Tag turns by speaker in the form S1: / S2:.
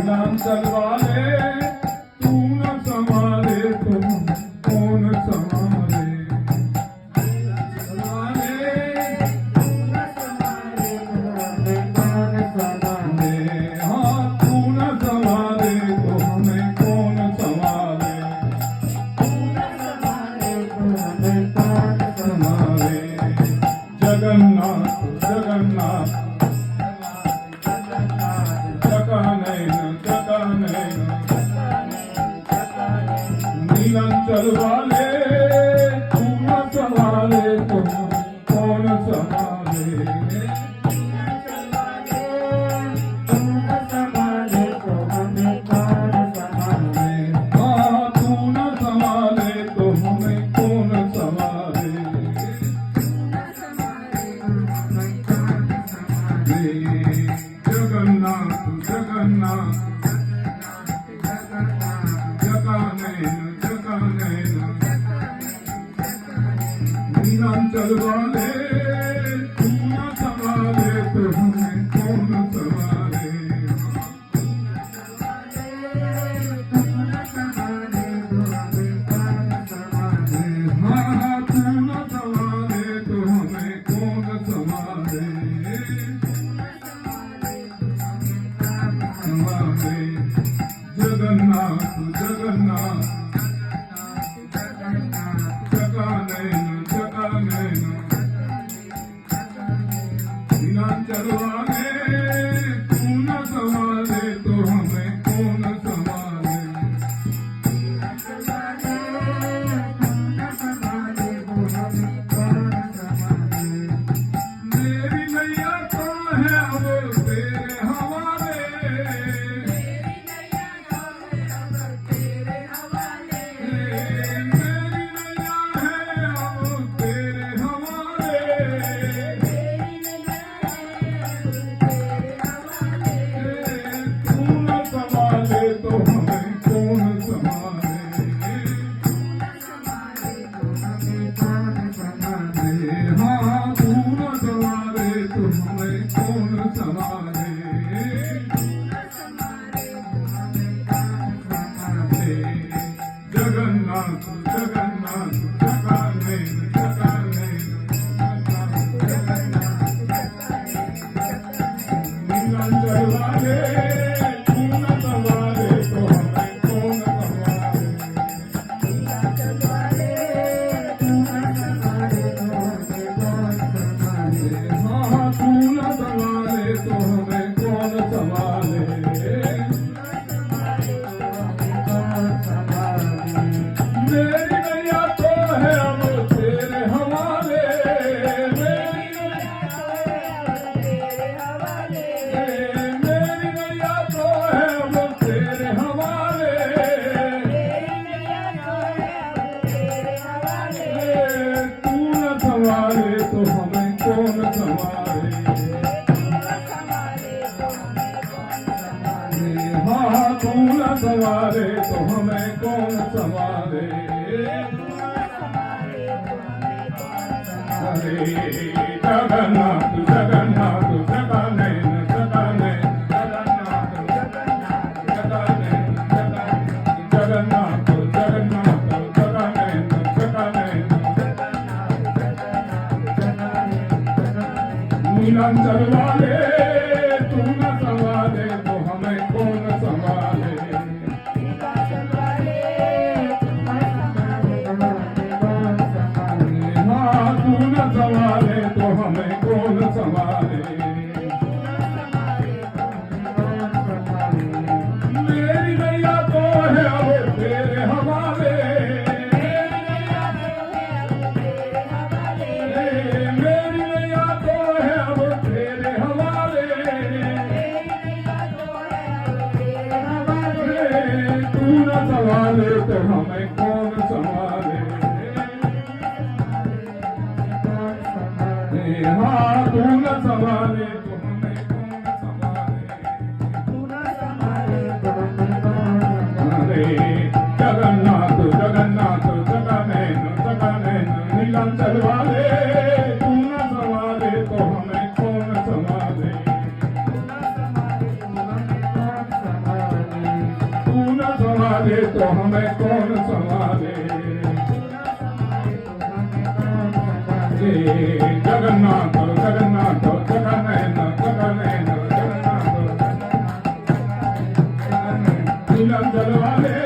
S1: नीलांचल वाले तू न संभाले तो कौन संभाले हाँ तू न संभाले तो हमें कौन संभाले संभाले जगन्नाथ जगन्नाथ नीलांचल वाले तू न संभाले तो कौन संभाले हाँ तू न संभाले तो हमें कौन संभाले जगन्नाथ जगन्नाथ नीलांचल वाले तू न संभाले तो हमें कौन संभाले हाँ तू न संभाले तो हमें कौन संभाले संभाले जगन्नाथ जगन्नाथ नीलांचल वाले तू न संभाले तो हमें कौन संभाले मेरी नैया तो है अब तेरे हवाले मेरी नैया है अब तेरे हवाले तू न संभाले तो हमें कौन संभाले हाँ तू न संभाले तो हमें कौन संभाले जगन्नाथ जगन्नाथ नीलांचल वाले तू न संभाले तो हमें कौन संभाले हाँ तू न संभाले तो हमें कौन संभाले मेरी नैया तो है अब तेरे हवाले मेरी नैया तो है अब तेरे हवाले तू न संभाले तो हमें कौन संभाले हाँ तू न संभाले तो हमें कौन संभाले हरे जगन्नाथ जगन्नाथ जगन्नाथ जगन्नाथ जगन्नाथ नीलांचल वाले तू न संभाले तो हमें कौन संभाले हाँ तू न संभाले तो हमें कौन संभाले मेरी नैया तो है अब तेरे हवाले मेरी नैया तो है अब तेरे हवाले तू न संभाले तो हमें कौन संभाले हाँ तू न संभाले तो हमें कौन संभाले हरे जगन्नाथ जगन्नाथ जगन्नाथ नीलांचल वाले तू न संभाले तो हमें कौन संभाले संभाले तो हमें कौन संभाले जगन्नाथ जगन्नाथ जगनैन जगनैन जगन्नाथ नीलम जल वाले